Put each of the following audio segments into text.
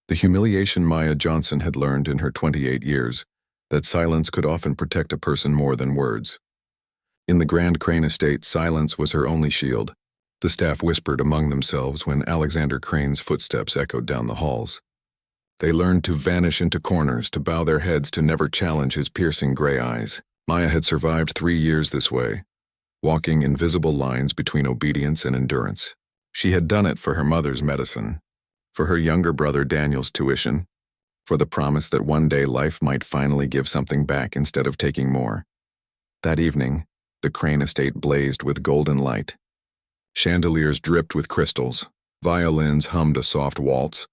The humiliation Maya Johnson had learned in her 28 years, that silence could often protect a person more than words. In the Grand Crane estate, silence was her only shield. The staff whispered among themselves when Alexander Crane's footsteps echoed down the halls. They learned to vanish into corners, to bow their heads, to never challenge his piercing gray eyes. Maya had survived 3 years this way, walking invisible lines between obedience and endurance. She had done it for her mother's medicine, for her younger brother Daniel's tuition, for the promise that one day life might finally give something back instead of taking more. That evening, the Crane estate blazed with golden light. Chandeliers dripped with crystals, violins hummed a soft waltz,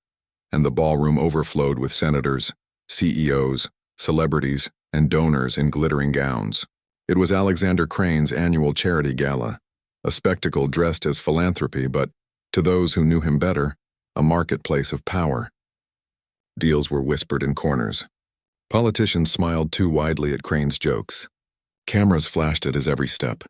and the ballroom overflowed with senators, CEOs, celebrities, and donors in glittering gowns. It was Alexander Crane's annual charity gala, a spectacle dressed as philanthropy, but, to those who knew him better, a marketplace of power. Deals were whispered in corners. Politicians smiled too widely at Crane's jokes. Cameras flashed at his every step.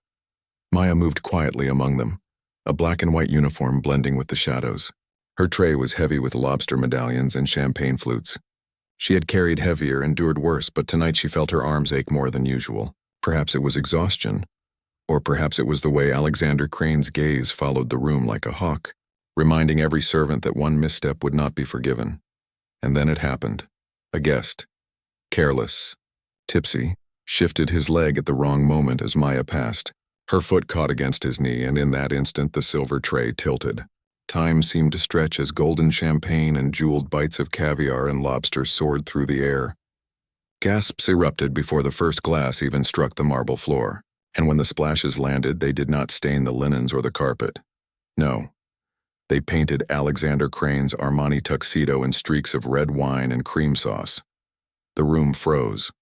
Maya moved quietly among them, a black and white uniform blending with the shadows. Her tray was heavy with lobster medallions and champagne flutes. She had carried heavier, endured worse, but tonight she felt her arms ache more than usual. Perhaps it was exhaustion, or perhaps it was the way Alexander Crane's gaze followed the room like a hawk, reminding every servant that one misstep would not be forgiven. And then it happened. A guest, careless, tipsy, shifted his leg at the wrong moment as Maya passed. Her foot caught against his knee, and in that instant the silver tray tilted. Time seemed to stretch as golden champagne and jeweled bites of caviar and lobster soared through the air. Gasps erupted before the first glass even struck the marble floor, and when the splashes landed, they did not stain the linens or the carpet. No. They painted Alexander Crane's Armani tuxedo in streaks of red wine and cream sauce. The room froze.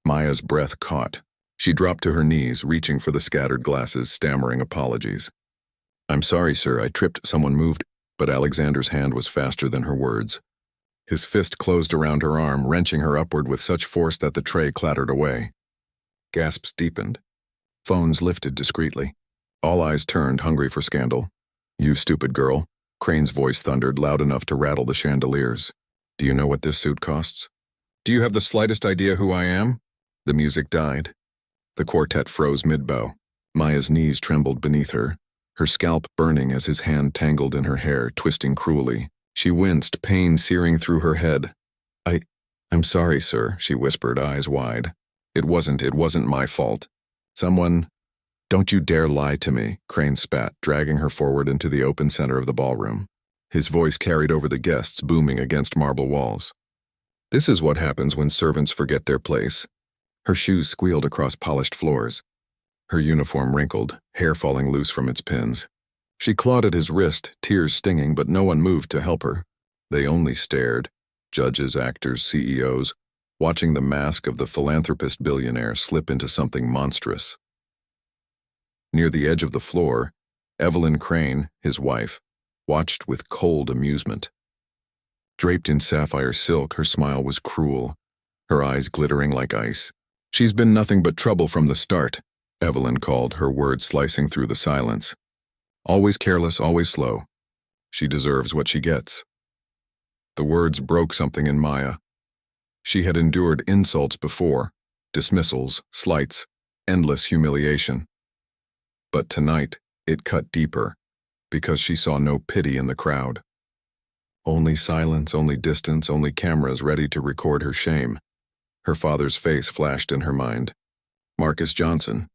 Maya's breath caught. She dropped to her knees, reaching for the scattered glasses, stammering apologies. "I'm sorry, sir, I tripped, someone moved," but Alexander's hand was faster than her words. His fist closed around her arm, wrenching her upward with such force that the tray clattered away. Gasps deepened. Phones lifted discreetly. All eyes turned, hungry for scandal. "You stupid girl," Crane's voice thundered, loud enough to rattle the chandeliers. "Do you know what this suit costs? Do you have the slightest idea who I am?" The music died. The quartet froze mid-bow. Maya's knees trembled beneath her, her scalp burning as his hand tangled in her hair, twisting cruelly. She winced, pain searing through her head. I'm sorry, sir," she whispered, eyes wide. It wasn't my fault. Someone—" "Don't you dare lie to me," Crane spat, dragging her forward into the open center of the ballroom. His voice carried over the guests, booming against marble walls. "This is what happens when servants forget their place." Her shoes squealed across polished floors. Her uniform wrinkled, hair falling loose from its pins. She clawed at his wrist, tears stinging, but no one moved to help her. They only stared, judges, actors, CEOs, watching the mask of the philanthropist billionaire slip into something monstrous. Near the edge of the floor, Evelyn Crane, his wife, watched with cold amusement. Draped in sapphire silk, her smile was cruel, her eyes glittering like ice. "She's been nothing but trouble from the start," Evelyn called, her words slicing through the silence. "Always careless, always slow. She deserves what she gets." The words broke something in Maya. She had endured insults before, dismissals, slights, endless humiliation. But tonight, it cut deeper, because she saw no pity in the crowd. Only silence, only distance, only cameras ready to record her shame. Her father's face flashed in her mind. Marcus Johnson,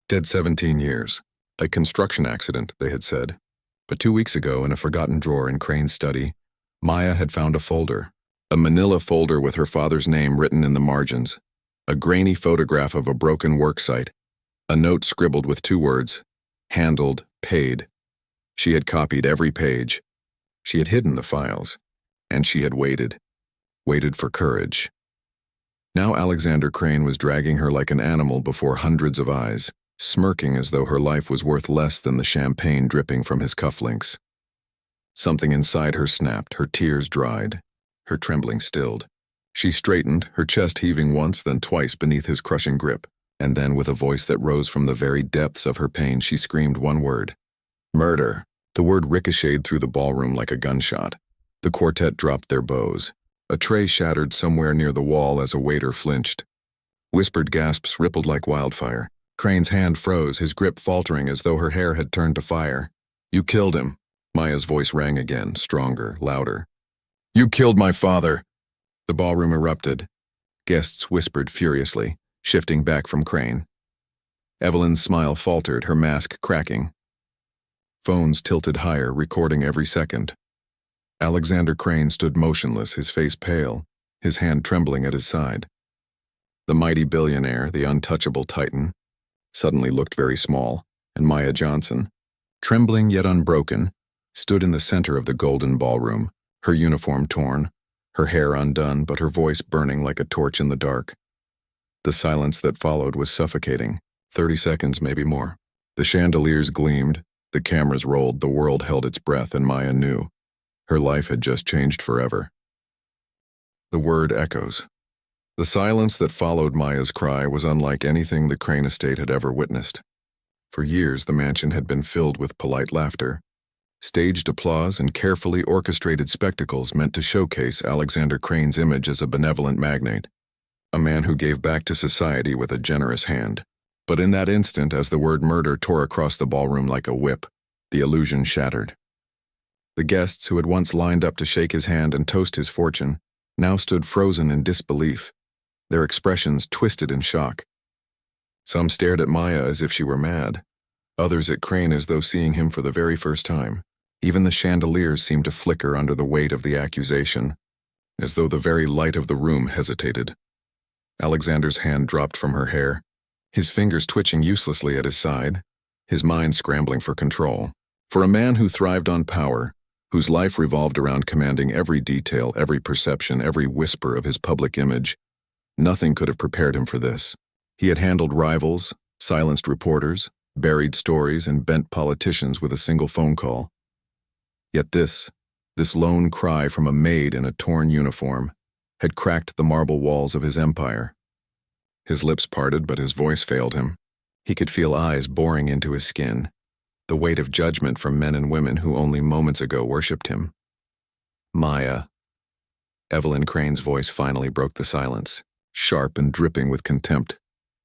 dead 17 years. A construction accident, they had said. But 2 weeks ago, in a forgotten drawer in Crane's study, Maya had found a folder. A manila folder with her father's name written in the margins. A grainy photograph of a broken work site. A note scribbled with 2 words. Handled, paid. She had copied every page. She had hidden the files. And she had waited. Waited for courage. Now Alexander Crane was dragging her like an animal before hundreds of eyes, smirking as though her life was worth less than the champagne dripping from his cufflinks. Something inside her snapped, her tears dried, her trembling stilled. She straightened, her chest heaving once, then twice beneath his crushing grip, and then with a voice that rose from the very depths of her pain, she screamed one word. "Murder." The word ricocheted through the ballroom like a gunshot. The quartet dropped their bows. A tray shattered somewhere near the wall as a waiter flinched. Whispered gasps rippled like wildfire. Crane's hand froze, his grip faltering as though her hair had turned to fire. "You killed him." Maya's voice rang again, stronger, louder. "You killed my father." The ballroom erupted. Guests whispered furiously, shifting back from Crane. Evelyn's smile faltered, her mask cracking. Phones tilted higher, recording every second. Alexander Crane stood motionless, his face pale, his hand trembling at his side. The mighty billionaire, the untouchable titan, suddenly looked very small, and Maya Johnson, trembling yet unbroken, stood in the center of the golden ballroom, her uniform torn, her hair undone but her voice burning like a torch in the dark. The silence that followed was suffocating, 30 seconds, maybe more. The chandeliers gleamed, the cameras rolled, the world held its breath, and Maya knew. Her life had just changed forever. The word echoes. The silence that followed Maya's cry was unlike anything the Crane estate had ever witnessed. For years, the mansion had been filled with polite laughter, staged applause, and carefully orchestrated spectacles meant to showcase Alexander Crane's image as a benevolent magnate, a man who gave back to society with a generous hand. But in that instant, as the word murder tore across the ballroom like a whip, the illusion shattered. The guests who had once lined up to shake his hand and toast his fortune now stood frozen in disbelief, their expressions twisted in shock. Some stared at Maya as if she were mad, others at Crane as though seeing him for the very first time. Even the chandeliers seemed to flicker under the weight of the accusation, as though the very light of the room hesitated. Alexander's hand dropped from her hair, his fingers twitching uselessly at his side, his mind scrambling for control. For a man who thrived on power, whose life revolved around commanding every detail, every perception, every whisper of his public image, nothing could have prepared him for this. He had handled rivals, silenced reporters, buried stories, and bent politicians with a single phone call. Yet this lone cry from a maid in a torn uniform, had cracked the marble walls of his empire. His lips parted, but his voice failed him. He could feel eyes boring into his skin, the weight of judgment from men and women who only moments ago worshipped him. "Maya." Evelyn Crane's voice finally broke the silence, sharp and dripping with contempt.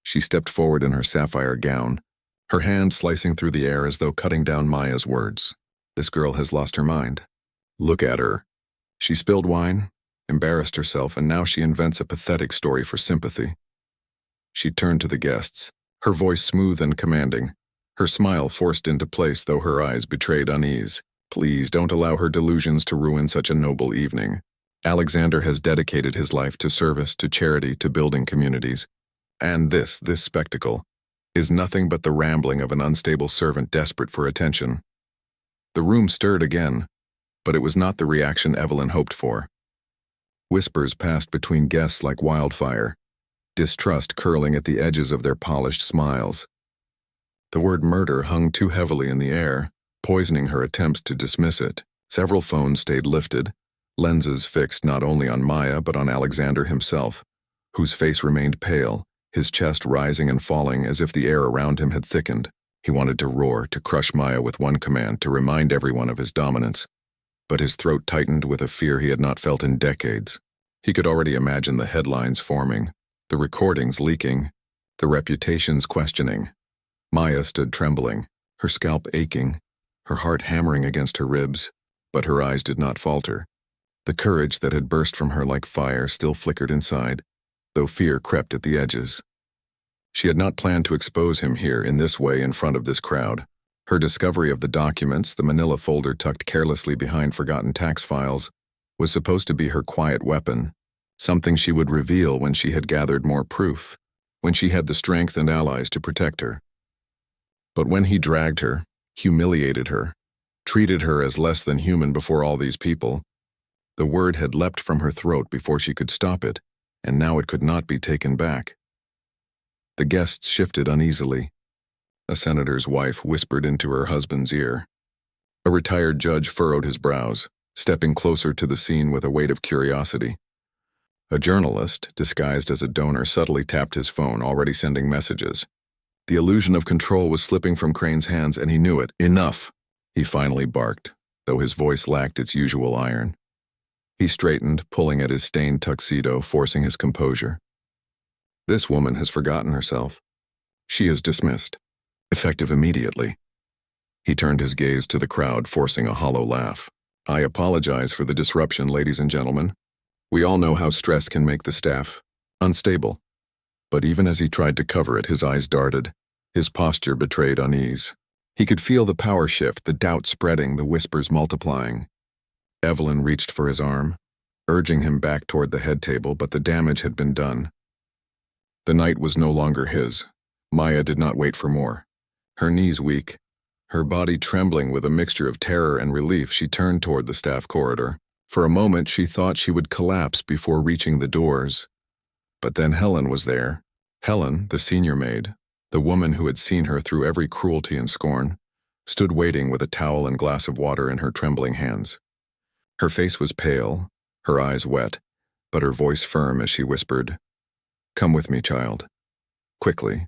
She stepped forward in her sapphire gown, her hand slicing through the air as though cutting down Maya's words. "This girl has lost her mind. Look at her. She spilled wine, embarrassed herself, and now she invents a pathetic story for sympathy." She turned to the guests, her voice smooth and commanding, her smile forced into place though her eyes betrayed unease. "Please don't allow her delusions to ruin such a noble evening. Alexander has dedicated his life to service, to charity, to building communities. And this spectacle, is nothing but the rambling of an unstable servant desperate for attention." The room stirred again, but it was not the reaction Evelyn hoped for. Whispers passed between guests like wildfire, distrust curling at the edges of their polished smiles. The word murder hung too heavily in the air, poisoning her attempts to dismiss it. Several phones stayed lifted, lenses fixed not only on Maya but on Alexander himself, whose face remained pale, his chest rising and falling as if the air around him had thickened. He wanted to roar, to crush Maya with one command, to remind everyone of his dominance. But his throat tightened with a fear he had not felt in decades. He could already imagine the headlines forming, the recordings leaking, the reputations questioning. Maya stood trembling, her scalp aching, her heart hammering against her ribs, but her eyes did not falter. The courage that had burst from her like fire still flickered inside, though fear crept at the edges. She had not planned to expose him here in this way in front of this crowd. Her discovery of the documents, the manila folder tucked carelessly behind forgotten tax files, was supposed to be her quiet weapon, something she would reveal when she had gathered more proof, when she had the strength and allies to protect her. But when he dragged her, humiliated her, treated her as less than human before all these people, the word had leapt from her throat before she could stop it, and now it could not be taken back. The guests shifted uneasily. A senator's wife whispered into her husband's ear. A retired judge furrowed his brows, stepping closer to the scene with a weight of curiosity. A journalist, disguised as a donor, subtly tapped his phone, already sending messages. The illusion of control was slipping from Crane's hands, and he knew it. "Enough!" he finally barked, though his voice lacked its usual iron. He straightened, pulling at his stained tuxedo, forcing his composure. This woman has forgotten herself. She is dismissed, effective immediately. He turned his gaze to the crowd, forcing a hollow laugh. I apologize for the disruption, ladies and gentlemen. We all know how stress can make the staff unstable. But even as he tried to cover it, his eyes darted. His posture betrayed unease. He could feel the power shift, the doubt spreading, the whispers multiplying. Evelyn reached for his arm, urging him back toward the head table, but the damage had been done. The night was no longer his. Maya did not wait for more. Her knees weak, her body trembling with a mixture of terror and relief, she turned toward the staff corridor. For a moment, she thought she would collapse before reaching the doors. But then Helen was there. Helen, the senior maid, the woman who had seen her through every cruelty and scorn, stood waiting with a towel and glass of water in her trembling hands. Her face was pale, her eyes wet, but her voice firm as she whispered, "Come with me, child." Quickly.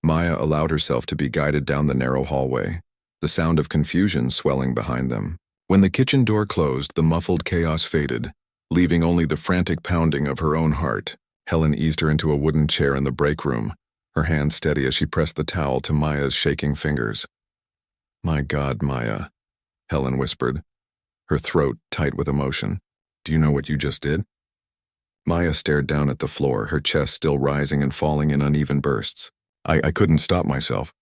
Maya allowed herself to be guided down the narrow hallway, the sound of confusion swelling behind them. When the kitchen door closed, the muffled chaos faded, leaving only the frantic pounding of her own heart. Helen eased her into a wooden chair in the break room, her hand steady as she pressed the towel to Maya's shaking fingers. "My God, Maya," Helen whispered, her throat tight with emotion. "Do you know what you just did?" Maya stared down at the floor, her chest still rising and falling in uneven bursts. I couldn't stop myself.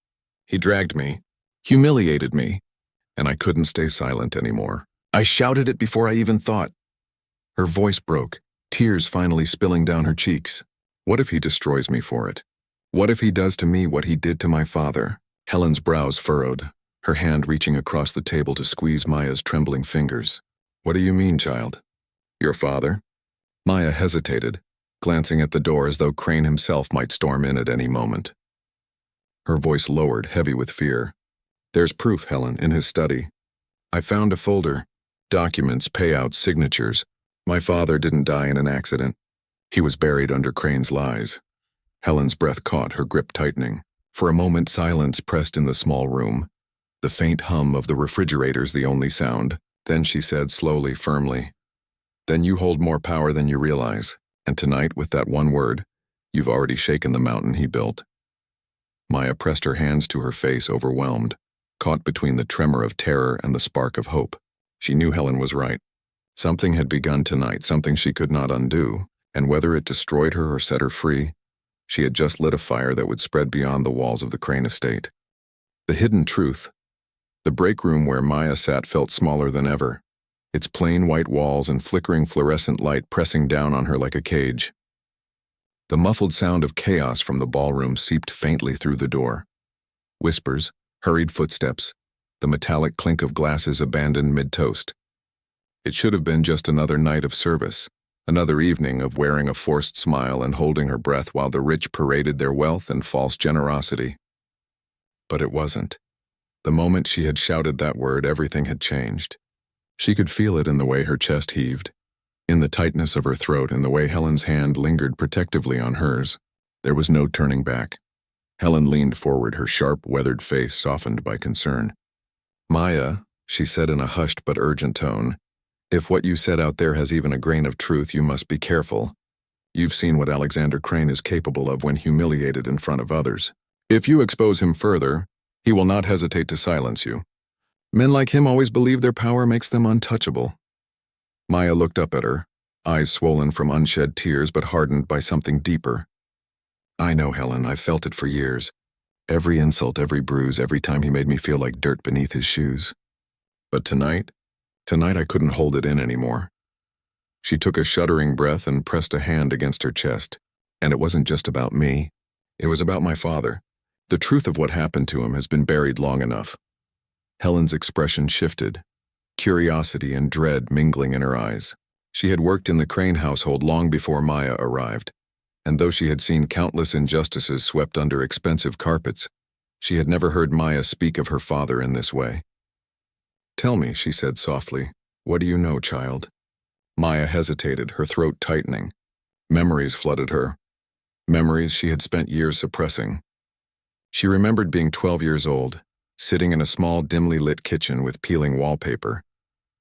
He dragged me, humiliated me, and I couldn't stay silent anymore. I shouted it before I even thought. Her voice broke, tears finally spilling down her cheeks. What if he destroys me for it? What if he does to me what he did to my father? Helen's brows furrowed, her hand reaching across the table to squeeze Maya's trembling fingers. "What do you mean, child? Your father?" Maya hesitated, glancing at the door as though Crane himself might storm in at any moment. Her voice lowered, heavy with fear. "There's proof, Helen, in his study. I found a folder. Documents, payouts, signatures. My father didn't die in an accident. He was buried under Crane's lies." Helen's breath caught, her grip tightening. For a moment, silence pressed in the small room. The faint hum of the refrigerators the only sound. Then she said slowly, firmly, "Then you hold more power than you realize. And tonight, with that one word, you've already shaken the mountain he built." Maya pressed her hands to her face, overwhelmed, caught between the tremor of terror and the spark of hope. She knew Helen was right. Something had begun tonight, something she could not undo, and whether it destroyed her or set her free, she had just lit a fire that would spread beyond the walls of the Crane estate. The hidden truth. The break room where Maya sat felt smaller than ever, its plain white walls and flickering fluorescent light pressing down on her like a cage. The muffled sound of chaos from the ballroom seeped faintly through the door. Whispers, hurried footsteps, the metallic clink of glasses abandoned mid-toast. It should have been just another night of service, another evening of wearing a forced smile and holding her breath while the rich paraded their wealth and false generosity. But it wasn't. The moment she had shouted that word, everything had changed. She could feel it in the way her chest heaved, in the tightness of her throat, in the way Helen's hand lingered protectively on hers. There was no turning back. Helen leaned forward, her sharp, weathered face softened by concern. "Maya," she said in a hushed but urgent tone, "if what you said out there has even a grain of truth, you must be careful. You've seen what Alexander Crane is capable of when humiliated in front of others. If you expose him further, he will not hesitate to silence you. Men like him always believe their power makes them untouchable." Maya looked up at her, eyes swollen from unshed tears but hardened by something deeper. "I know, Helen, I've felt it for years. Every insult, every bruise, every time he made me feel like dirt beneath his shoes. But tonight I couldn't hold it in anymore." She took a shuddering breath and pressed a hand against her chest. "And it wasn't just about me. It was about my father. The truth of what happened to him has been buried long enough." Helen's expression shifted, curiosity and dread mingling in her eyes. She had worked in the Crane household long before Maya arrived, and though she had seen countless injustices swept under expensive carpets, she had never heard Maya speak of her father in this way. "Tell me," she said softly, "what do you know, child?" Maya hesitated, her throat tightening. Memories flooded her, memories she had spent years suppressing. She remembered being 12 years old, sitting in a small, dimly lit kitchen with peeling wallpaper.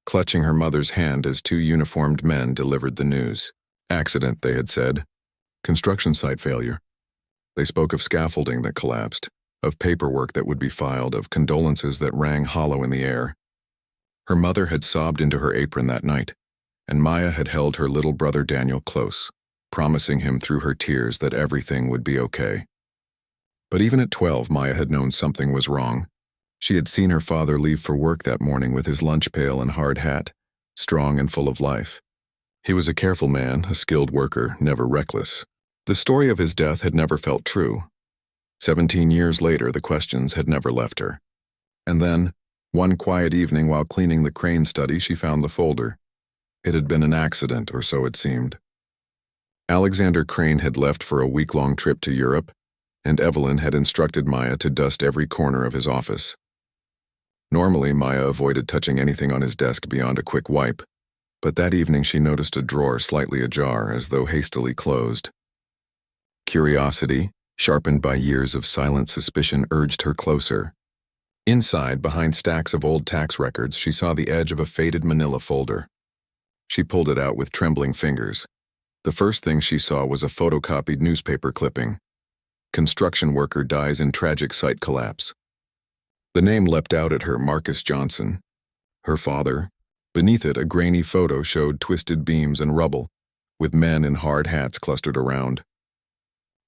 clutching her mother's hand as two uniformed men delivered the news. Accident, they had said. Construction site failure. They spoke of scaffolding that collapsed, of paperwork that would be filed, of condolences that rang hollow in the air. Her mother had sobbed into her apron that night, and Maya had held her little brother Daniel close, promising him through her tears that everything would be okay. But even at 12, Maya had known something was wrong. She had seen her father leave for work that morning with his lunch pail and hard hat, strong and full of life. He was a careful man, a skilled worker, never reckless. The story of his death had never felt true. 17 years later, the questions had never left her. And then, one quiet evening while cleaning the crane study, she found the folder. It had been an accident, or so it seemed. Alexander Crane had left for a week-long trip to Europe, and Evelyn had instructed Maya to dust every corner of his office. Normally, Maya avoided touching anything on his desk beyond a quick wipe, but that evening she noticed a drawer slightly ajar, as though hastily closed. Curiosity, sharpened by years of silent suspicion, urged her closer. Inside, behind stacks of old tax records, she saw the edge of a faded manila folder. She pulled it out with trembling fingers. The first thing she saw was a photocopied newspaper clipping. Construction worker dies in tragic site collapse. The name leapt out at her, Marcus Johnson. Her father. Beneath it, a grainy photo showed twisted beams and rubble, with men in hard hats clustered around.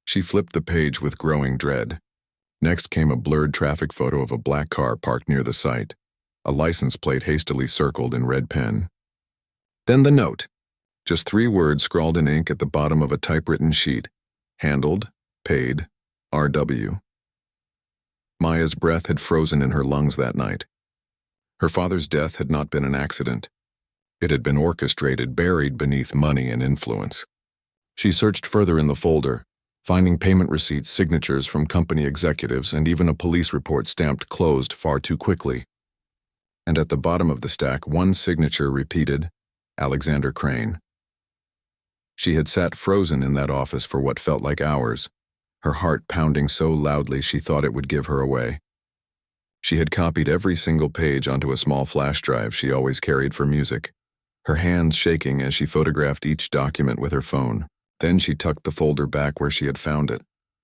She flipped the page with growing dread. Next came a blurred traffic photo of a black car parked near the site, a license plate hastily circled in red pen. Then the note. Just 3 words scrawled in ink at the bottom of a typewritten sheet. Handled, paid, R.W. Maya's breath had frozen in her lungs that night. Her father's death had not been an accident. It had been orchestrated, buried beneath money and influence. She searched further in the folder, finding payment receipts, signatures from company executives, and even a police report stamped closed far too quickly. And at the bottom of the stack, one signature repeated, Alexander Crane. She had sat frozen in that office for what felt like hours, her heart pounding so loudly she thought it would give her away. She had copied every single page onto a small flash drive she always carried for music, her hands shaking as she photographed each document with her phone. Then she tucked the folder back where she had found it,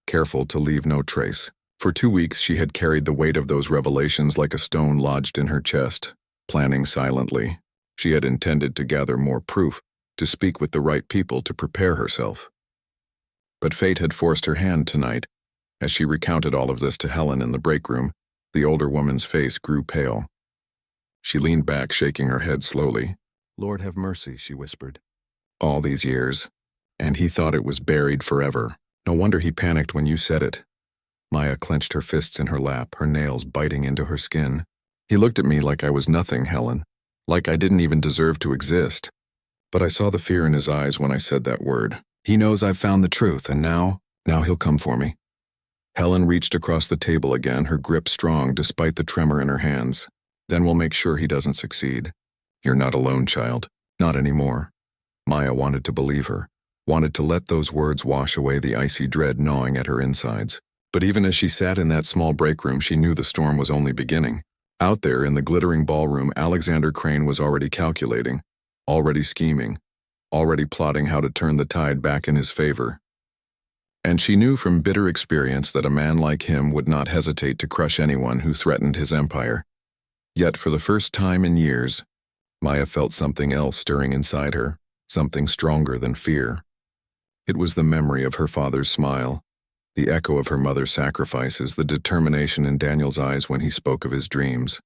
careful to leave no trace. For 2 weeks she had carried the weight of those revelations like a stone lodged in her chest, planning silently. She had intended to gather more proof, to speak with the right people, to prepare herself. But fate had forced her hand tonight. As she recounted all of this to Helen in the break room, the older woman's face grew pale. She leaned back, shaking her head slowly. Lord have mercy, she whispered. All these years, and he thought it was buried forever. No wonder he panicked when you said it. Maya clenched her fists in her lap, her nails biting into her skin. He looked at me like I was nothing, Helen, like I didn't even deserve to exist. But I saw the fear in his eyes when I said that word. He knows I've found the truth, and now he'll come for me. Helen reached across the table again, her grip strong despite the tremor in her hands. Then we'll make sure he doesn't succeed. You're not alone, child. Not anymore. Maya wanted to believe her, wanted to let those words wash away the icy dread gnawing at her insides. But even as she sat in that small break room, she knew the storm was only beginning. Out there in the glittering ballroom, Alexander Crane was already calculating, already scheming, already plotting how to turn the tide back in his favor. And she knew from bitter experience that a man like him would not hesitate to crush anyone who threatened his empire. Yet for the first time in years, Maya felt something else stirring inside her, something stronger than fear. It was the memory of her father's smile, the echo of her mother's sacrifices, the determination in Daniel's eyes when he spoke of his dreams.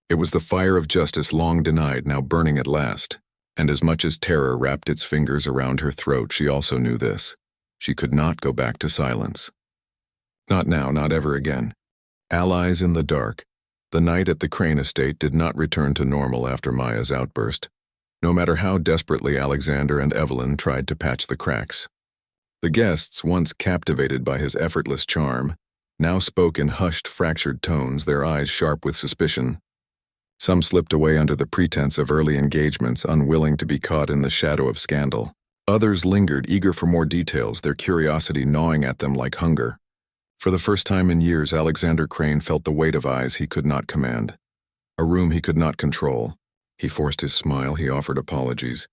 It was the fire of justice long denied, now burning at last, and as much as terror wrapped its fingers around her throat, she also knew this. She could not go back to silence. Not now, not ever again. Allies in the dark. The night at the Crane estate did not return to normal after Maya's outburst, no matter how desperately Alexander and Evelyn tried to patch the cracks. The guests, once captivated by his effortless charm, now spoke in hushed, fractured tones, their eyes sharp with suspicion. Some slipped away under the pretense of early engagements, unwilling to be caught in the shadow of scandal. Others lingered, eager for more details, their curiosity gnawing at them like hunger. For the first time in years, Alexander Crane felt the weight of eyes he could not command, a room he could not control. He forced his smile, he offered apologies.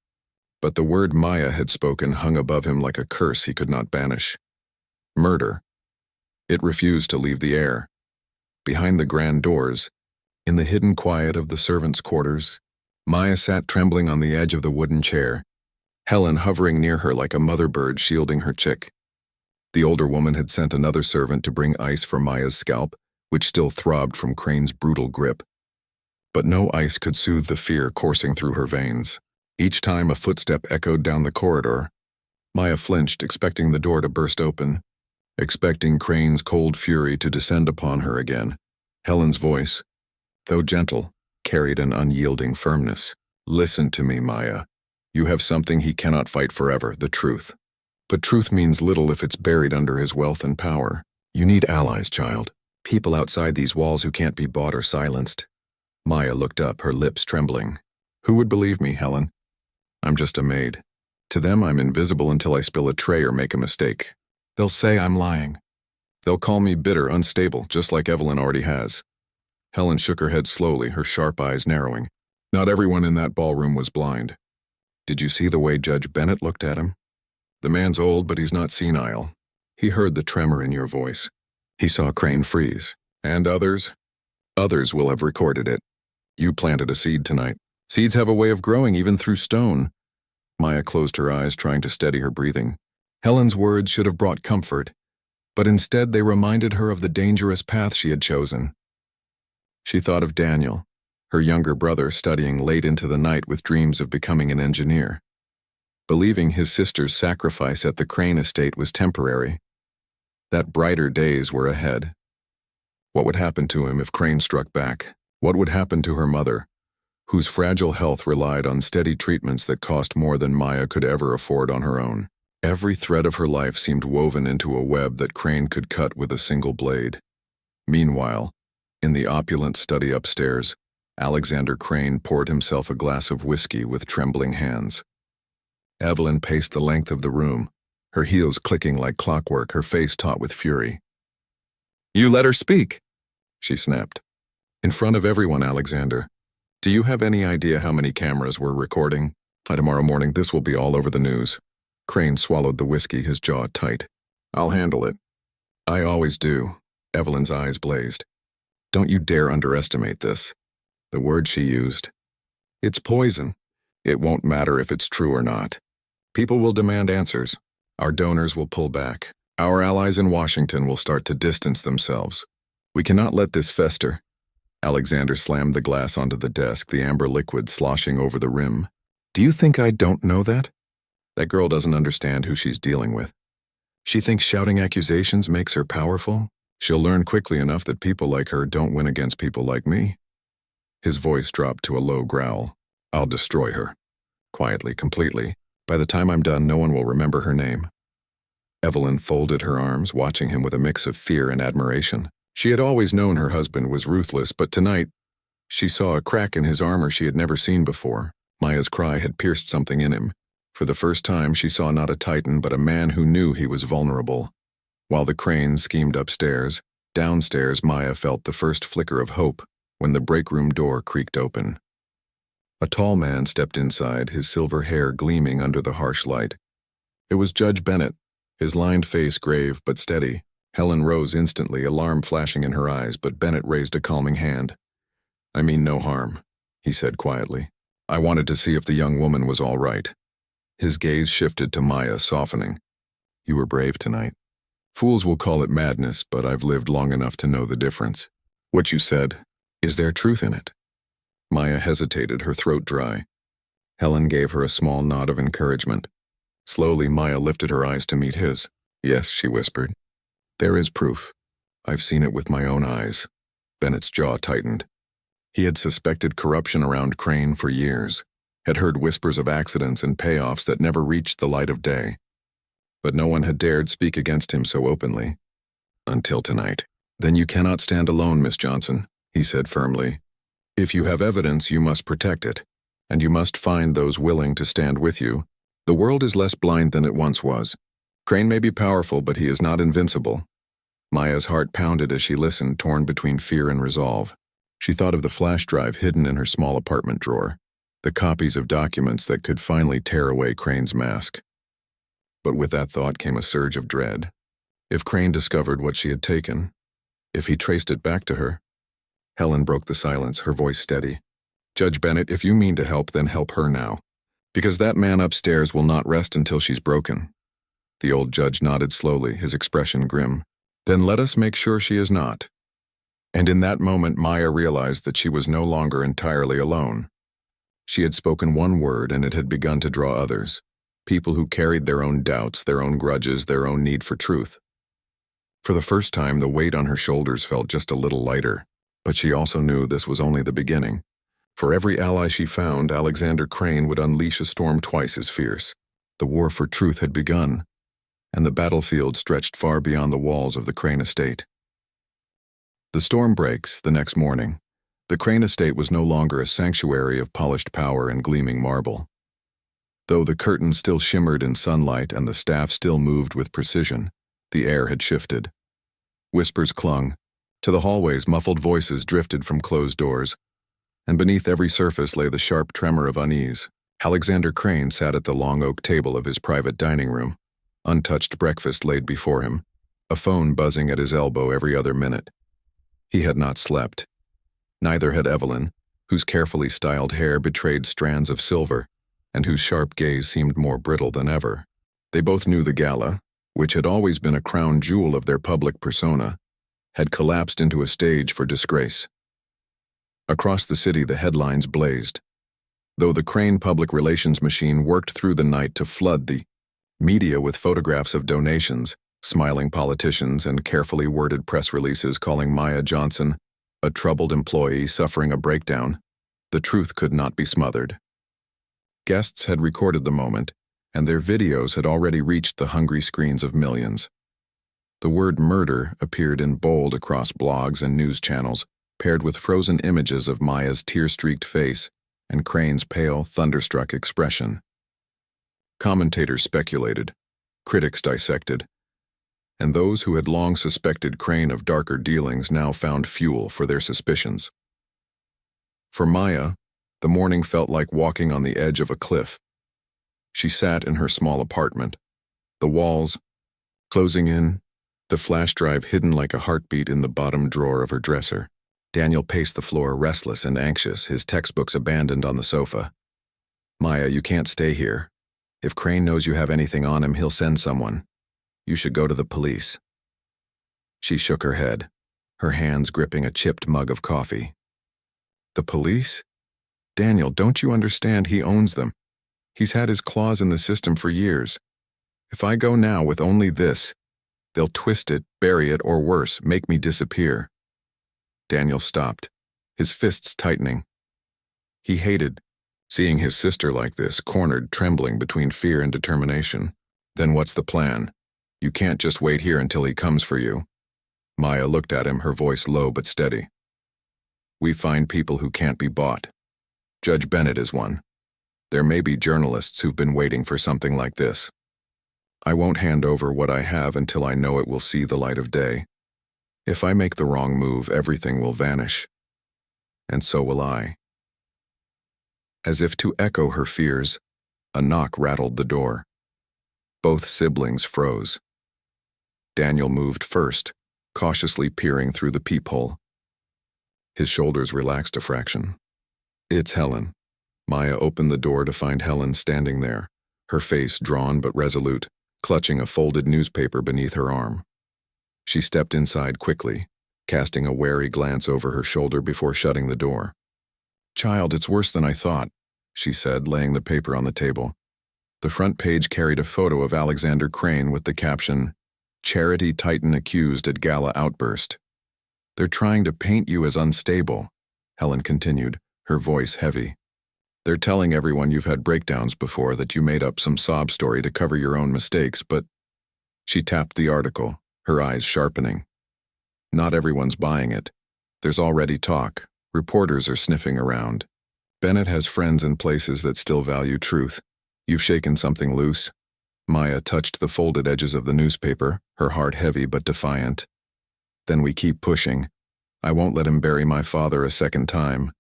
But the word Maya had spoken hung above him like a curse he could not banish. Murder. It refused to leave the air. Behind the grand doors, in the hidden quiet of the servants' quarters, Maya sat trembling on the edge of the wooden chair, Helen hovering near her like a mother bird shielding her chick. The older woman had sent another servant to bring ice for Maya's scalp, which still throbbed from Crane's brutal grip. But no ice could soothe the fear coursing through her veins. Each time a footstep echoed down the corridor, Maya flinched, expecting the door to burst open, expecting Crane's cold fury to descend upon her again. Helen's voice, though gentle, carried an unyielding firmness. Listen to me, Maya. You have something he cannot fight forever, the truth. But truth means little if it's buried under his wealth and power. You need allies, child. People outside these walls who can't be bought or silenced. Maya looked up, her lips trembling. Who would believe me, Helen? I'm just a maid. To them, I'm invisible until I spill a tray or make a mistake. They'll say I'm lying. They'll call me bitter, unstable, just like Evelyn already has. Helen shook her head slowly, her sharp eyes narrowing. Not everyone in that ballroom was blind. Did you see the way Judge Bennett looked at him? The man's old, but he's not senile. He heard the tremor in your voice. He saw Crane freeze. And others? Others will have recorded it. You planted a seed tonight. Seeds have a way of growing even through stone. Maya closed her eyes, trying to steady her breathing. Helen's words should have brought comfort, but instead they reminded her of the dangerous path she had chosen. She thought of Daniel, her younger brother, studying late into the night with dreams of becoming an engineer. Believing his sister's sacrifice at the Crane estate was temporary, that brighter days were ahead. What would happen to him if Crane struck back? What would happen to her mother, whose fragile health relied on steady treatments that cost more than Maya could ever afford on her own? Every thread of her life seemed woven into a web that Crane could cut with a single blade. Meanwhile, in the opulent study upstairs, Alexander Crane poured himself a glass of whiskey with trembling hands. Evelyn paced the length of the room, her heels clicking like clockwork, her face taut with fury. You let her speak, she snapped. In front of everyone, Alexander. Do you have any idea how many cameras were recording? By tomorrow morning, this will be all over the news. Crane swallowed the whiskey, his jaw tight. I'll handle it. I always do. Evelyn's eyes blazed. Don't you dare underestimate this. The word she used. It's poison. It won't matter if it's true or not. People will demand answers. Our donors will pull back. Our allies in Washington will start to distance themselves. We cannot let this fester. Alexander slammed the glass onto the desk, the amber liquid sloshing over the rim. Do you think I don't know that? That girl doesn't understand who she's dealing with. She thinks shouting accusations makes her powerful. She'll learn quickly enough that people like her don't win against people like me. His voice dropped to a low growl. I'll destroy her. Quietly, completely. By the time I'm done, no one will remember her name. Evelyn folded her arms, watching him with a mix of fear and admiration. She had always known her husband was ruthless, but tonight, she saw a crack in his armor she had never seen before. Maya's cry had pierced something in him. For the first time, she saw not a titan, but a man who knew he was vulnerable. While the Cranes schemed upstairs, downstairs Maya felt the first flicker of hope when the break room door creaked open. A tall man stepped inside, his silver hair gleaming under the harsh light. It was Judge Bennett, his lined face grave but steady. Helen rose instantly, alarm flashing in her eyes, but Bennett raised a calming hand. I mean no harm, he said quietly. I wanted to see if the young woman was all right. His gaze shifted to Maya, softening. You were brave tonight. Fools will call it madness, but I've lived long enough to know the difference. What you said, is there truth in it? Maya hesitated, her throat dry. Helen gave her a small nod of encouragement. Slowly, Maya lifted her eyes to meet his. Yes, she whispered. There is proof. I've seen it with my own eyes. Bennett's jaw tightened. He had suspected corruption around Crane for years, had heard whispers of accidents and payoffs that never reached the light of day. But no one had dared speak against him so openly. Until tonight. Then you cannot stand alone, Miss Johnson, he said firmly. If you have evidence, you must protect it, and you must find those willing to stand with you. The world is less blind than it once was. Crane may be powerful, but he is not invincible. Maya's heart pounded as she listened, torn between fear and resolve. She thought of the flash drive hidden in her small apartment drawer. the copies of documents that could finally tear away Crane's mask. But with that thought came a surge of dread. If Crane discovered what she had taken, if he traced it back to her. Helen broke the silence, her voice steady. "Judge Bennett, if you mean to help, then help her now. Because that man upstairs will not rest until she's broken." The old judge nodded slowly, his expression grim. "Then let us make sure she is not." And in that moment Maya realized that she was no longer entirely alone. She had spoken one word and it had begun to draw others. People who carried their own doubts, their own grudges, their own need for truth. For the first time, the weight on her shoulders felt just a little lighter, but she also knew this was only the beginning. For every ally she found, Alexander Crane would unleash a storm twice as fierce. The war for truth had begun, and the battlefield stretched far beyond the walls of the Crane estate. The storm breaks the next morning. The Crane estate was no longer a sanctuary of polished power and gleaming marble. Though the curtains still shimmered in sunlight and the staff still moved with precision, the air had shifted. Whispers clung. To the hallways, muffled voices drifted from closed doors, and beneath every surface lay the sharp tremor of unease. Alexander Crane sat at the long oak table of his private dining room, untouched breakfast laid before him, a phone buzzing at his elbow every other minute. He had not slept. Neither had Evelyn, whose carefully styled hair betrayed strands of silver, and whose sharp gaze seemed more brittle than ever. They both knew the gala, which had always been a crown jewel of their public persona, had collapsed into a stage for disgrace. Across the city, the headlines blazed. Though the Crane public relations machine worked through the night to flood the media with photographs of donations, smiling politicians, and carefully worded press releases calling Maya Johnson a troubled employee suffering a breakdown, the truth could not be smothered. Guests had recorded the moment, and their videos had already reached the hungry screens of millions. The word murder appeared in bold across blogs and news channels, paired with frozen images of Maya's tear-streaked face and Crane's pale, thunderstruck expression. Commentators speculated, critics dissected, and those who had long suspected Crane of darker dealings now found fuel for their suspicions. For Maya, the morning felt like walking on the edge of a cliff. She sat in her small apartment, the walls closing in, the flash drive hidden like a heartbeat in the bottom drawer of her dresser. Daniel paced the floor, restless and anxious, his textbooks abandoned on the sofa. "Maya, you can't stay here. If Crane knows you have anything on him, he'll send someone. You should go to the police." She shook her head, her hands gripping a chipped mug of coffee. "The police? Daniel, don't you understand? He owns them. He's had his claws in the system for years. If I go now with only this, they'll twist it, bury it, or worse, make me disappear." Daniel stopped, his fists tightening. He hated seeing his sister like this, cornered, trembling between fear and determination. "Then what's the plan? You can't just wait here until he comes for you." Maya looked at him, her voice low but steady. "We find people who can't be bought. Judge Bennett is one. There may be journalists who've been waiting for something like this. I won't hand over what I have until I know it will see the light of day. If I make the wrong move, everything will vanish. And so will I." As if to echo her fears, a knock rattled the door. Both siblings froze. Daniel moved first, cautiously peering through the peephole. His shoulders relaxed a fraction. "It's Helen." Maya opened the door to find Helen standing there, her face drawn but resolute, clutching a folded newspaper beneath her arm. She stepped inside quickly, casting a wary glance over her shoulder before shutting the door. "Child, it's worse than I thought," she said, laying the paper on the table. The front page carried a photo of Alexander Crane with the caption, "Charity Titan accused at gala outburst." "They're trying to paint you as unstable," Helen continued, her voice heavy. "They're telling everyone you've had breakdowns before, that you made up some sob story to cover your own mistakes, but..." She tapped the article, her eyes sharpening. "Not everyone's buying it. There's already talk. Reporters are sniffing around. Bennett has friends in places that still value truth. You've shaken something loose." Maya touched the folded edges of the newspaper, her heart heavy but defiant. "Then we keep pushing. I won't let him bury my father a second time."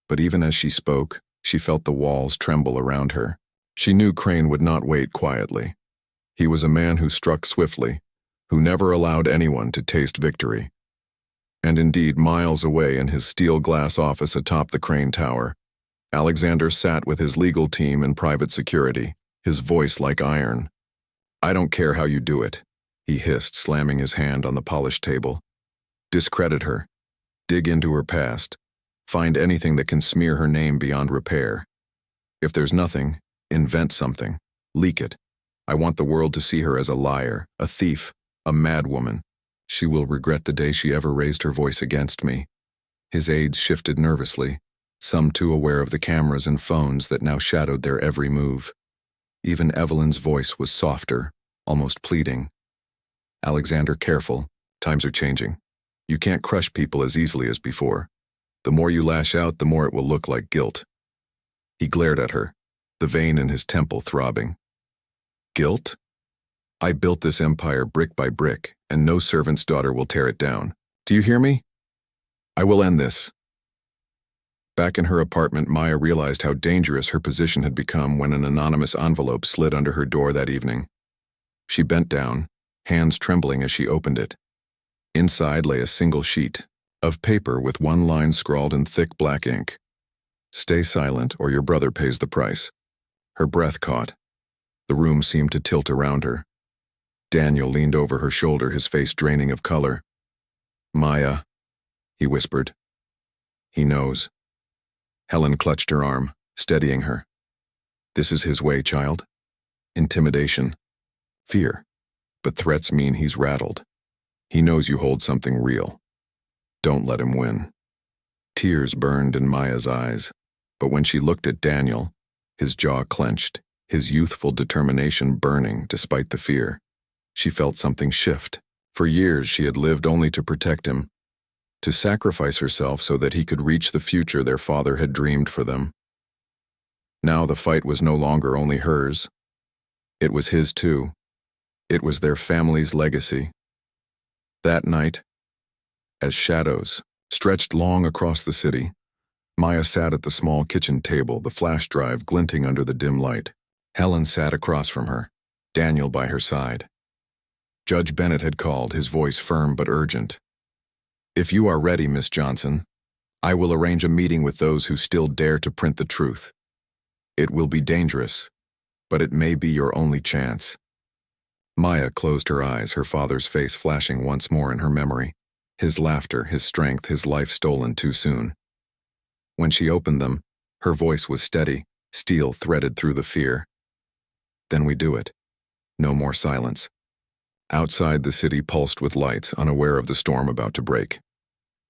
But even as she spoke, She felt the walls tremble around her. She knew Crane would not wait quietly. He was a man who struck swiftly, who never allowed anyone to taste victory. And indeed, miles away in his steel glass office atop the Crane Tower, Alexander sat with his legal team and private security, his voice like iron. "I don't care how you do it," he hissed, slamming his hand on the polished table. "Discredit her. Dig into her past. Find anything that can smear her name beyond repair. If there's nothing, invent something. Leak it. I want the world to see her as a liar, a thief, a madwoman. She will regret the day she ever raised her voice against me." His aides shifted nervously, some too aware of the cameras and phones that now shadowed their every move. Even Evelyn's voice was softer, almost pleading. "Alexander, careful. Times are changing. You can't crush people as easily as before. The more you lash out, the more it will look like guilt." He glared at her, the vein in his temple throbbing. "Guilt? I built this empire brick by brick, and no servant's daughter will tear it down. Do you hear me? I will end this." Back in her apartment, Maya realized how dangerous her position had become when an anonymous envelope slid under her door that evening. She bent down, hands trembling as she opened it. Inside lay a single sheet of paper with one line scrawled in thick black ink. "Stay silent or your brother pays the price." Her breath caught. The room seemed to tilt around her. Daniel leaned over her shoulder, his face draining of color. "Maya," he whispered. "He knows." Helen clutched her arm, steadying her. "This is his way, child. Intimidation. Fear. But threats mean he's rattled. He knows you hold something real. Don't let him win." Tears burned in Maya's eyes, but when she looked at Daniel, his jaw clenched, his youthful determination burning despite the fear. She felt something shift. For years she had lived only to protect him, to sacrifice herself so that he could reach the future their father had dreamed for them. Now the fight was no longer only hers. It was his too. It was their family's legacy. That night, as shadows stretched long across the city, Maya sat at the small kitchen table, the flash drive glinting under the dim light. Helen sat across from her, Daniel by her side. Judge Bennett had called, his voice firm but urgent. "If you are ready, Miss Johnson, I will arrange a meeting with those who still dare to print the truth. It will be dangerous, but it may be your only chance." Maya closed her eyes, her father's face flashing once more in her memory. His laughter, his strength, his life stolen too soon. When she opened them, her voice was steady, steel threaded through the fear. "Then we do it. No more silence." Outside, the city pulsed with lights, unaware of the storm about to break.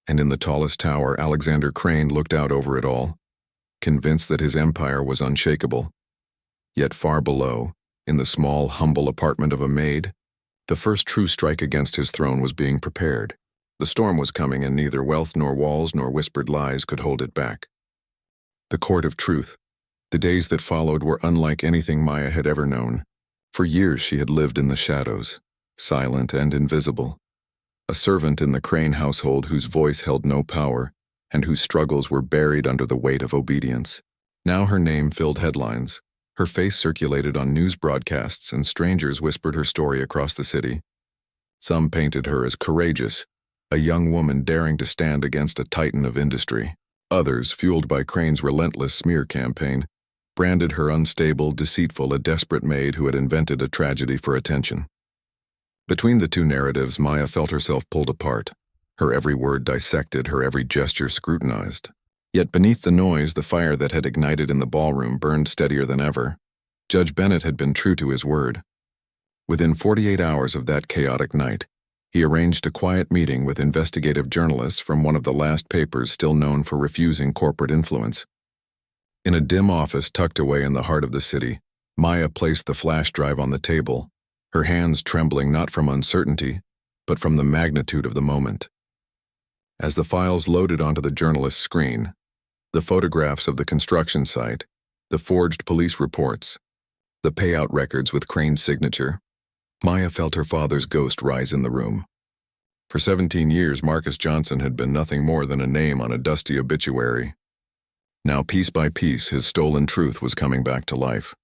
And in the tallest tower, Alexander Crane looked out over it all, convinced that his empire was unshakable. Yet far below, in the small, humble apartment of a maid, the first true strike against his throne was being prepared. The storm was coming, and neither wealth nor walls nor whispered lies could hold it back. The court of truth. The days that followed were unlike anything Maya had ever known. For years she had lived in the shadows, silent and invisible, a servant in the Crane household whose voice held no power and whose struggles were buried under the weight of obedience. Now her name filled headlines, her face circulated on news broadcasts, and strangers whispered her story across the city. Some painted her as courageous, a young woman daring to stand against a titan of industry. Others, fueled by Crane's relentless smear campaign, branded her unstable, deceitful, a desperate maid who had invented a tragedy for attention. Between the two narratives, Maya felt herself pulled apart, her every word dissected, her every gesture scrutinized. Yet beneath the noise, the fire that had ignited in the ballroom burned steadier than ever. Judge Bennett had been true to his word. Within 48 hours of that chaotic night, he arranged a quiet meeting with investigative journalists from one of the last papers still known for refusing corporate influence. In a dim office tucked away in the heart of the city, Maya placed the flash drive on the table, her hands trembling not from uncertainty, but from the magnitude of the moment. As the files loaded onto the journalist's screen, the photographs of the construction site, the forged police reports, the payout records with Crane's signature, Maya felt her father's ghost rise in the room. For 17 years, Marcus Johnson had been nothing more than a name on a dusty obituary. Now, piece by piece, his stolen truth was coming back to life.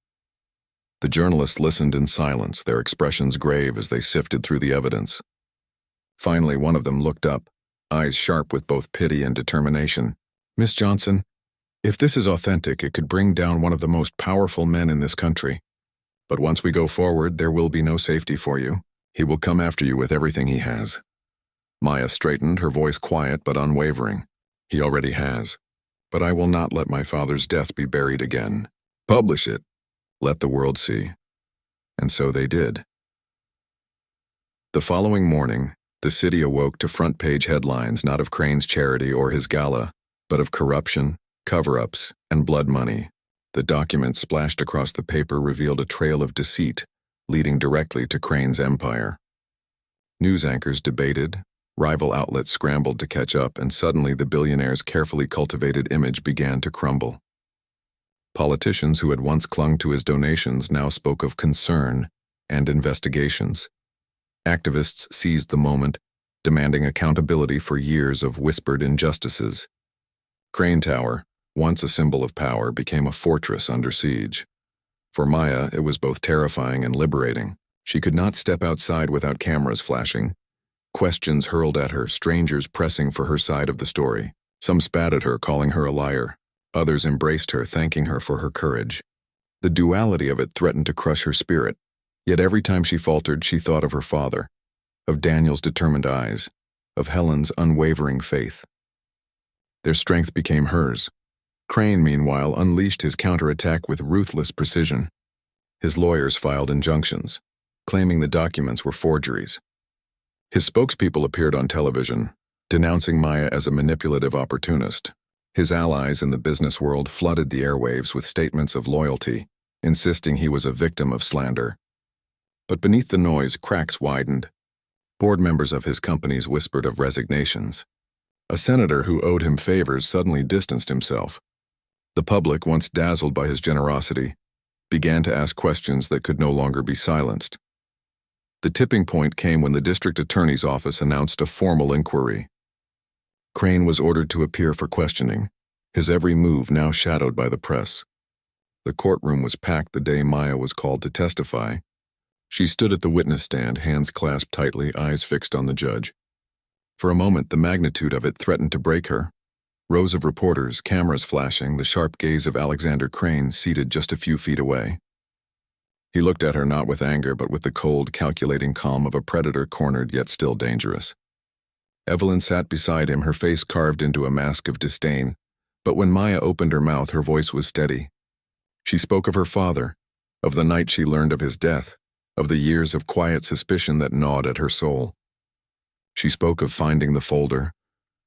The journalists listened in silence, their expressions grave as they sifted through the evidence. Finally, one of them looked up, eyes sharp with both pity and determination. "Miss Johnson, if this is authentic, it could bring down one of the most powerful men in this country. But once we go forward, there will be no safety for you. He will come after you with everything he has." Maya straightened, her voice quiet but unwavering. "He already has. But I will not let my father's death be buried again. Publish it. Let the world see." And so they did. The following morning, the city awoke to front-page headlines not of Crane's charity or his gala, but of corruption, cover-ups, and blood money. The documents splashed across the paper revealed a trail of deceit, leading directly to Crane's empire. News anchors debated, rival outlets scrambled to catch up, and suddenly the billionaire's carefully cultivated image began to crumble. Politicians who had once clung to his donations now spoke of concern and investigations. Activists seized the moment, demanding accountability for years of whispered injustices. Crane Tower, once a symbol of power, became a fortress under siege. For Maya, it was both terrifying and liberating. She could not step outside without cameras flashing. Questions hurled at her, strangers pressing for her side of the story. Some spat at her, calling her a liar. Others embraced her, thanking her for her courage. The duality of it threatened to crush her spirit. Yet every time she faltered, she thought of her father, of Daniel's determined eyes, of Helen's unwavering faith. Their strength became hers. Crane, meanwhile, unleashed his counterattack with ruthless precision. His lawyers filed injunctions, claiming the documents were forgeries. His spokespeople appeared on television, denouncing Maya as a manipulative opportunist. His allies in the business world flooded the airwaves with statements of loyalty, insisting he was a victim of slander. But beneath the noise, cracks widened. Board members of his companies whispered of resignations. A senator who owed him favors suddenly distanced himself. The public, once dazzled by his generosity, began to ask questions that could no longer be silenced. The tipping point came when the district attorney's office announced a formal inquiry. Crane was ordered to appear for questioning, his every move now shadowed by the press. The courtroom was packed the day Maya was called to testify. She stood at the witness stand, hands clasped tightly, eyes fixed on the judge. For a moment, the magnitude of it threatened to break her. Rows of reporters, cameras flashing, the sharp gaze of Alexander Crane seated just a few feet away. He looked at her not with anger, but with the cold, calculating calm of a predator cornered yet still dangerous. Evelyn sat beside him, her face carved into a mask of disdain, but when Maya opened her mouth, her voice was steady. She spoke of her father, of the night she learned of his death, of the years of quiet suspicion that gnawed at her soul. She spoke of finding the folder,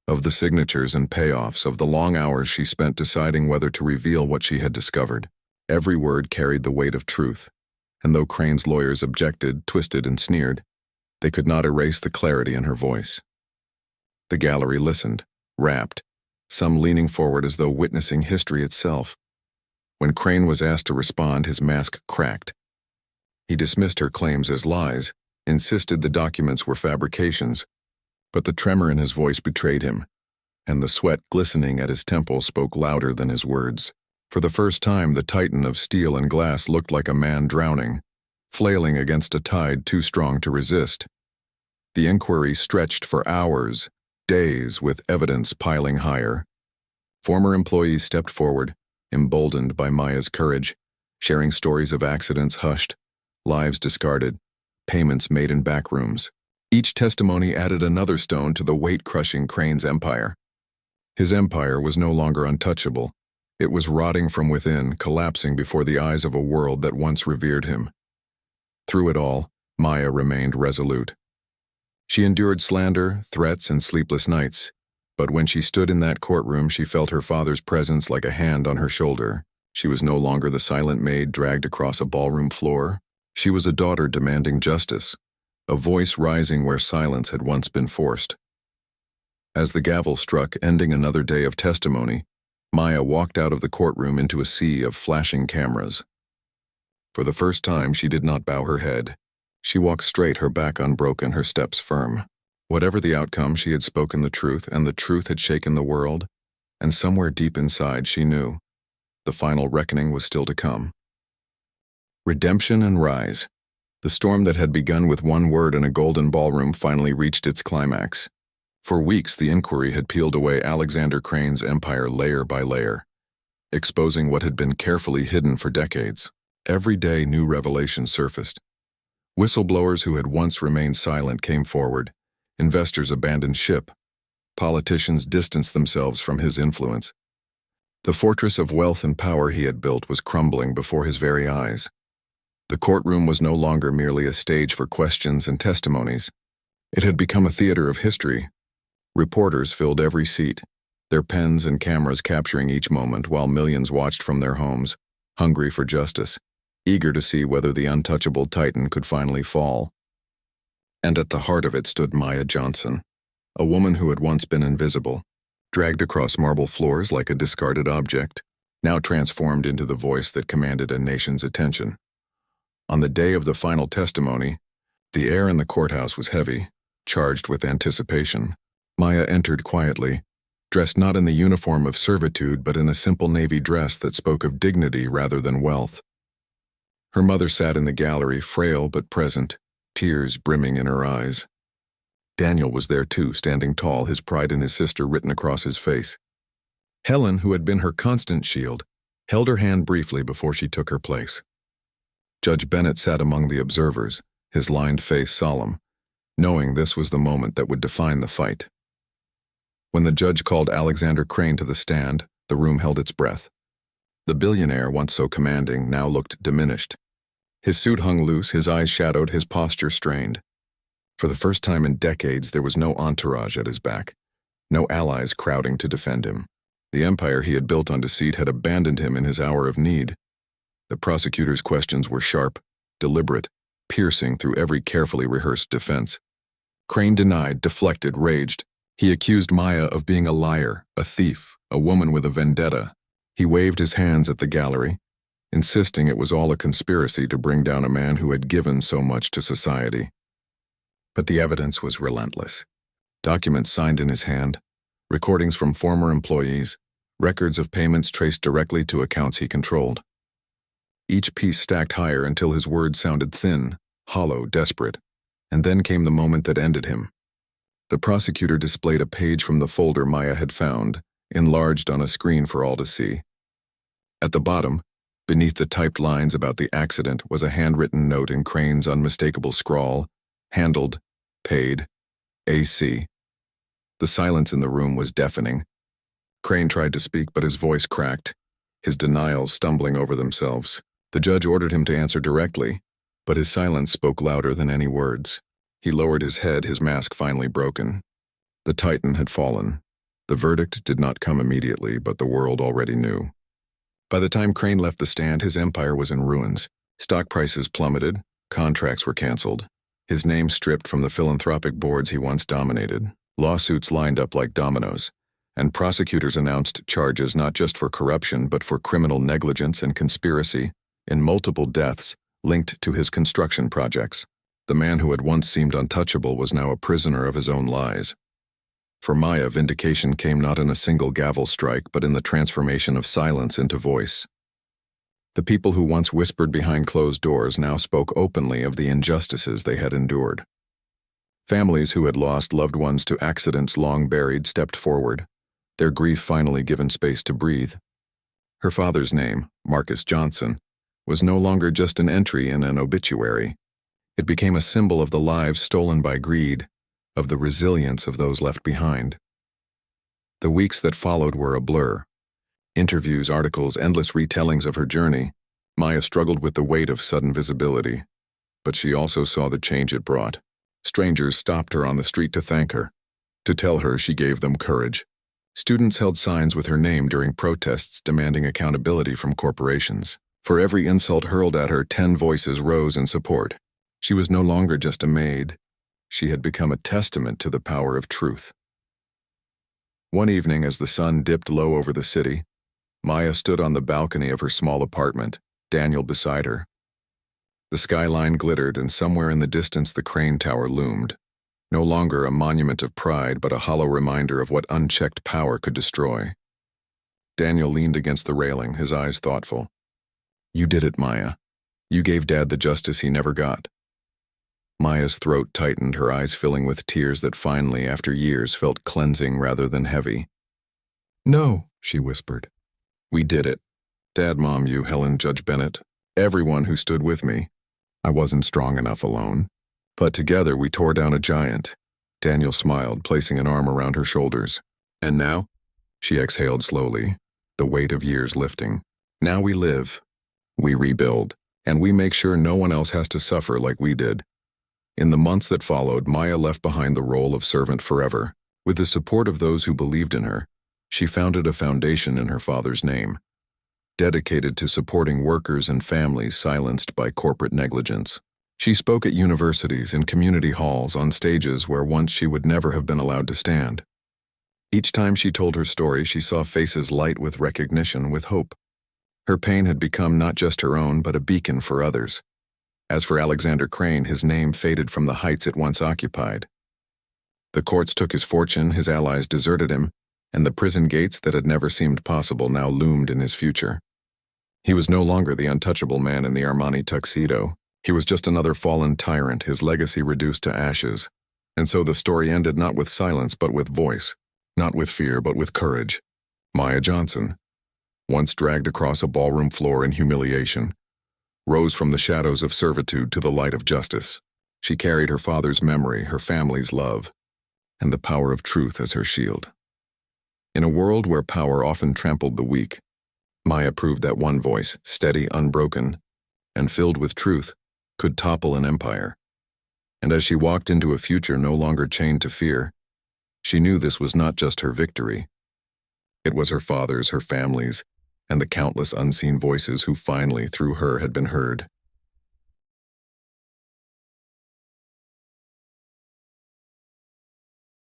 of the signatures and payoffs, of the long hours she spent deciding whether to reveal what she had discovered. Every word carried the weight of truth, and though Crane's lawyers objected, twisted, and sneered, they could not erase the clarity in her voice. The gallery listened, rapt, some leaning forward as though witnessing history itself. When Crane was asked to respond, his mask cracked. He dismissed her claims as lies, insisted the documents were fabrications, but the tremor in his voice betrayed him, and the sweat glistening at his temples spoke louder than his words. For the first time, the titan of steel and glass looked like a man drowning, flailing against a tide too strong to resist. The inquiry stretched for hours, days, with evidence piling higher. Former employees stepped forward, emboldened by Maya's courage, sharing stories of accidents hushed, lives discarded, payments made in back rooms. Each testimony added another stone to the weight-crushing Crane's empire. His empire was no longer untouchable. It was rotting from within, collapsing before the eyes of a world that once revered him. Through it all, Maya remained resolute. She endured slander, threats, and sleepless nights, but when she stood in that courtroom, she felt her father's presence like a hand on her shoulder. She was no longer the silent maid dragged across a ballroom floor. She was a daughter demanding justice, a voice rising where silence had once been forced. As the gavel struck, ending another day of testimony, Maya walked out of the courtroom into a sea of flashing cameras. For the first time, she did not bow her head. She walked straight, her back unbroken, her steps firm. Whatever the outcome, she had spoken the truth, and the truth had shaken the world. And somewhere deep inside she knew the final reckoning was still to come. Redemption and rise. The storm that had begun with one word in a golden ballroom finally reached its climax. For weeks the inquiry had peeled away Alexander Crane's empire layer by layer, exposing what had been carefully hidden for decades. Every day new revelations surfaced. Whistleblowers who had once remained silent came forward. Investors abandoned ship. Politicians distanced themselves from his influence. The fortress of wealth and power he had built was crumbling before his very eyes. The courtroom was no longer merely a stage for questions and testimonies. It had become a theater of history. Reporters filled every seat, their pens and cameras capturing each moment while millions watched from their homes, hungry for justice, eager to see whether the untouchable titan could finally fall. And at the heart of it stood Maya Johnson, a woman who had once been invisible, dragged across marble floors like a discarded object, now transformed into the voice that commanded a nation's attention. On the day of the final testimony, the air in the courthouse was heavy, charged with anticipation. Maya entered quietly, dressed not in the uniform of servitude but in a simple navy dress that spoke of dignity rather than wealth. Her mother sat in the gallery, frail but present, tears brimming in her eyes. Daniel was there too, standing tall, his pride in his sister written across his face. Helen, who had been her constant shield, held her hand briefly before she took her place. Judge Bennett sat among the observers, his lined face solemn, knowing this was the moment that would define the fight. When the judge called Alexander Crane to the stand, the room held its breath. The billionaire, once so commanding, now looked diminished. His suit hung loose, his eyes shadowed, his posture strained. For the first time in decades, there was no entourage at his back, no allies crowding to defend him. The empire he had built on deceit had abandoned him in his hour of need. The prosecutor's questions were sharp, deliberate, piercing through every carefully rehearsed defense. Crane denied, deflected, raged. He accused Maya of being a liar, a thief, a woman with a vendetta. He waved his hands at the gallery, insisting it was all a conspiracy to bring down a man who had given so much to society. But the evidence was relentless. Documents signed in his hand, recordings from former employees, records of payments traced directly to accounts he controlled. Each piece stacked higher until his words sounded thin, hollow, desperate. And then came the moment that ended him. The prosecutor displayed a page from the folder Maya had found, enlarged on a screen for all to see. At the bottom, beneath the typed lines about the accident, was a handwritten note in Crane's unmistakable scrawl, handled, paid, AC. The silence in the room was deafening. Crane tried to speak, but his voice cracked, his denials stumbling over themselves. The judge ordered him to answer directly, but his silence spoke louder than any words. He lowered his head, his mask finally broken. The Titan had fallen. The verdict did not come immediately, but the world already knew. By the time Crane left the stand, his empire was in ruins. Stock prices plummeted, contracts were canceled, his name stripped from the philanthropic boards he once dominated. Lawsuits lined up like dominoes, and prosecutors announced charges not just for corruption but for criminal negligence and conspiracy in multiple deaths linked to his construction projects. The man who had once seemed untouchable was now a prisoner of his own lies. For Maya, vindication came not in a single gavel strike, but in the transformation of silence into voice. The people who once whispered behind closed doors now spoke openly of the injustices they had endured. Families who had lost loved ones to accidents long buried stepped forward, their grief finally given space to breathe. Her father's name, Marcus Johnson, was no longer just an entry in an obituary. It became a symbol of the lives stolen by greed, of the resilience of those left behind. The weeks that followed were a blur. Interviews, articles, endless retellings of her journey. Maya struggled with the weight of sudden visibility, but she also saw the change it brought. Strangers stopped her on the street to thank her, to tell her she gave them courage. Students held signs with her name during protests demanding accountability from corporations. For every insult hurled at her, 10 voices rose in support. She was no longer just a maid. She had become a testament to the power of truth. One evening, as the sun dipped low over the city, Maya stood on the balcony of her small apartment, Daniel beside her. The skyline glittered, and somewhere in the distance the crane tower loomed, no longer a monument of pride but a hollow reminder of what unchecked power could destroy. Daniel leaned against the railing, his eyes thoughtful. You did it, Maya. You gave Dad the justice he never got. Maya's throat tightened, her eyes filling with tears that finally, after years, felt cleansing rather than heavy. No, she whispered. We did it. Dad, Mom, you, Helen, Judge Bennett, everyone who stood with me. I wasn't strong enough alone. But together we tore down a giant. Daniel smiled, placing an arm around her shoulders. And now? She exhaled slowly, the weight of years lifting. Now we live. We rebuild. And we make sure no one else has to suffer like we did. In the months that followed, Maya left behind the role of servant forever. With the support of those who believed in her, she founded a foundation in her father's name, dedicated to supporting workers and families silenced by corporate negligence. She spoke at universities, in community halls, on stages where once she would never have been allowed to stand. Each time she told her story, she saw faces light with recognition, with hope. Her pain had become not just her own, but a beacon for others. As for Alexander Crane, his name faded from the heights it once occupied. The courts took his fortune, his allies deserted him, and the prison gates that had never seemed possible now loomed in his future. He was no longer the untouchable man in the Armani tuxedo. He was just another fallen tyrant, his legacy reduced to ashes. And so the story ended not with silence but with voice, not with fear but with courage. Maya Johnson, once dragged across a ballroom floor in humiliation, rose from the shadows of servitude to the light of justice. She carried her father's memory, her family's love, and the power of truth as her shield. In a world where power often trampled the weak, Maya proved that one voice, steady, unbroken, and filled with truth, could topple an empire. And as she walked into a future no longer chained to fear, she knew this was not just her victory. It was her father's, her family's, and the countless unseen voices who finally, through her, had been heard.